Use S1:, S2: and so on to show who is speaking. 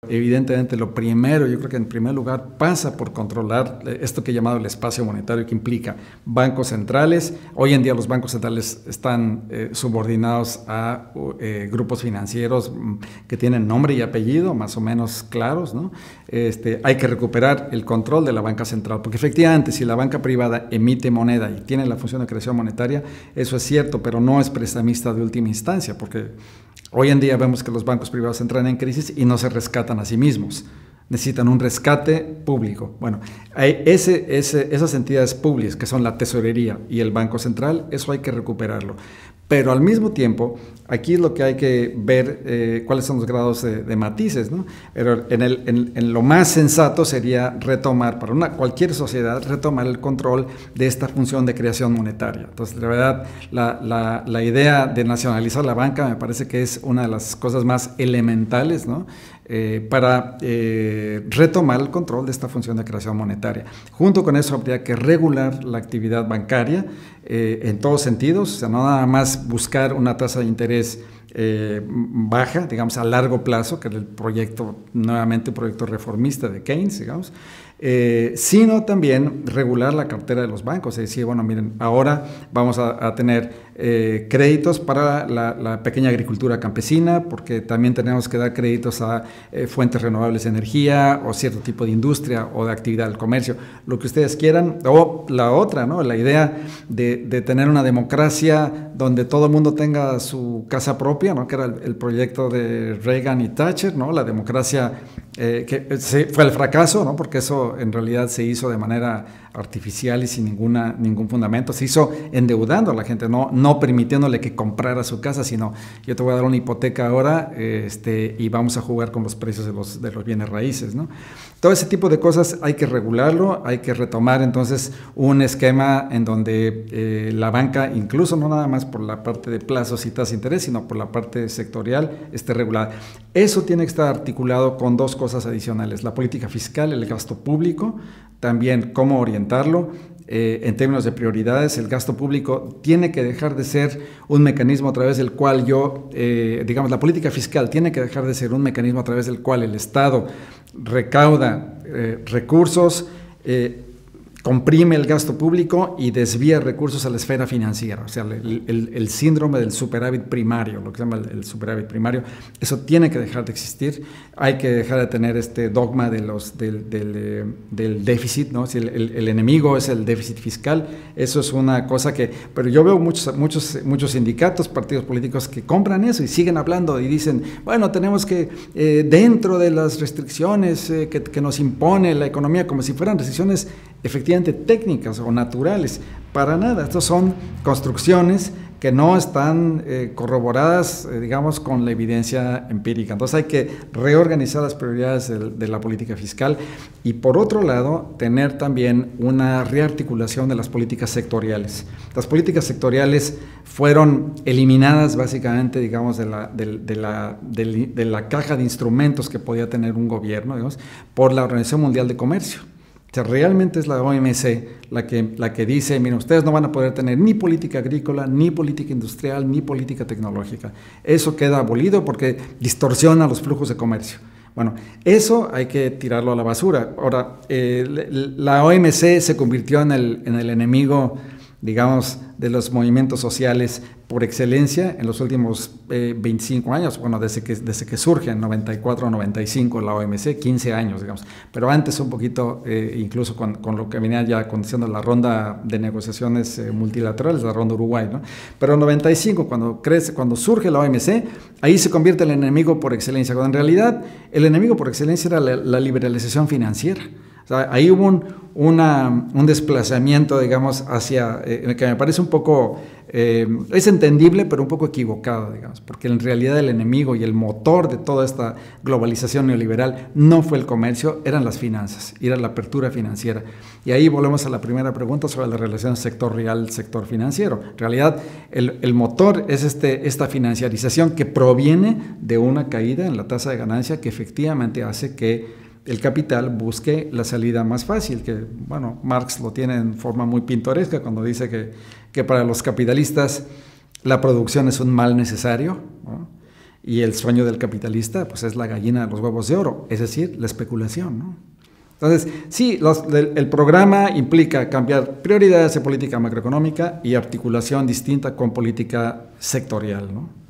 S1: Evidentemente, lo primero, yo creo que en primer lugar pasa por controlar esto que he llamado el espacio monetario, que implica bancos centrales. Hoy en día los bancos centrales están subordinados a grupos financieros que tienen nombre y apellido más o menos claros, ¿no? Hay que recuperar el control de la banca central, porque efectivamente si la banca privada emite moneda y tiene la función de creación monetaria, eso es cierto, pero no es prestamista de última instancia, porque hoy en día vemos que los bancos privados entran en crisis y no se rescatan a sí mismos. Necesitan un rescate público. Bueno, esas entidades públicas que son la tesorería y el Banco Central, eso hay que recuperarlo. Pero al mismo tiempo, aquí es lo que hay que ver cuáles son los grados de matices, ¿no? Pero en lo más sensato sería retomar, para cualquier sociedad, retomar el control de esta función de creación monetaria. Entonces, de verdad, la idea de nacionalizar la banca me parece que es una de las cosas más elementales, ¿no? Para retomar el control de esta función de creación monetaria. Junto con eso habría que regular la actividad bancaria en todos sentidos, o sea, no nada más buscar una tasa de interés baja, digamos, a largo plazo, que era el proyecto, nuevamente un proyecto reformista de Keynes, digamos, sino también regular la cartera de los bancos, es decir, bueno, miren, ahora vamos a tener créditos para la pequeña agricultura campesina, porque también tenemos que dar créditos a fuentes renovables de energía o cierto tipo de industria o de actividad del comercio, lo que ustedes quieran. O la otra, ¿no? La idea de tener una democracia donde todo el mundo tenga su casa propia, ¿no? Que era el proyecto de Reagan y Thatcher, ¿no? La democracia que fue el fracaso, ¿no? Porque eso en realidad se hizo de manera artificial y sin ningún fundamento. Se hizo endeudando a la gente, no permitiéndole que comprara su casa, sino yo te voy a dar una hipoteca ahora y vamos a jugar con los precios de los bienes raíces, ¿no? Todo ese tipo de cosas hay que regularlo, hay que retomar entonces un esquema en donde la banca, incluso no nada más por la parte de plazos y tasas de interés, sino por la parte sectorial, esté regulada. Eso tiene que estar articulado con dos cosas adicionales: la política fiscal, el gasto público, también cómo orientarlo. En términos de prioridades, el gasto público tiene que dejar de ser un mecanismo a través del cual digamos, la política fiscal tiene que dejar de ser un mecanismo a través del cual el Estado recauda recursos, comprime el gasto público y desvía recursos a la esfera financiera. O sea, el síndrome del superávit primario, lo que se llama el superávit primario, eso tiene que dejar de existir. Hay que dejar de tener este dogma del déficit, ¿no? Si el enemigo es el déficit fiscal, eso es una cosa pero yo veo muchos sindicatos, partidos políticos que compran eso y siguen hablando y dicen, bueno, tenemos que, dentro de las restricciones que nos impone la economía, como si fueran restricciones efectivamente técnicas o naturales. Para nada, estas son construcciones que no están corroboradas, digamos, con la evidencia empírica. Entonces hay que reorganizar las prioridades de la política fiscal y, por otro lado, tener también una rearticulación de las políticas sectoriales. Las políticas sectoriales fueron eliminadas básicamente, digamos, de la caja de instrumentos que podía tener un gobierno, digamos, por la Organización Mundial de Comercio. O sea, realmente es la OMC la que dice, miren, ustedes no van a poder tener ni política agrícola, ni política industrial, ni política tecnológica. Eso queda abolido porque distorsiona los flujos de comercio. Bueno, eso hay que tirarlo a la basura. Ahora, la OMC se convirtió en el enemigo, digamos, de los movimientos sociales por excelencia en los últimos 25 años, bueno, desde que surge en 94 o 95 la OMC, 15 años, digamos, pero antes un poquito, incluso con lo que venía ya aconteciendo la ronda de negociaciones multilaterales, la ronda Uruguay, ¿no? Pero en 95, cuando surge la OMC, ahí se convierte el enemigo por excelencia, cuando en realidad el enemigo por excelencia era la liberalización financiera. O sea, ahí hubo un desplazamiento, digamos, hacia, que me parece un poco, es entendible, pero un poco equivocado, digamos, porque en realidad el enemigo y el motor de toda esta globalización neoliberal no fue el comercio, eran las finanzas, era la apertura financiera. Y ahí volvemos a la primera pregunta sobre la relación sector real, sector financiero. En realidad, el motor es esta financiarización que proviene de una caída en la tasa de ganancia que efectivamente hace que el capital busque la salida más fácil, que, bueno, Marx lo tiene en forma muy pintoresca cuando dice que para los capitalistas la producción es un mal necesario, ¿no? Y el sueño del capitalista pues es la gallina de los huevos de oro, es decir, la especulación, ¿no? Entonces, sí, el programa implica cambiar prioridades de política macroeconómica y articulación distinta con política sectorial, ¿no?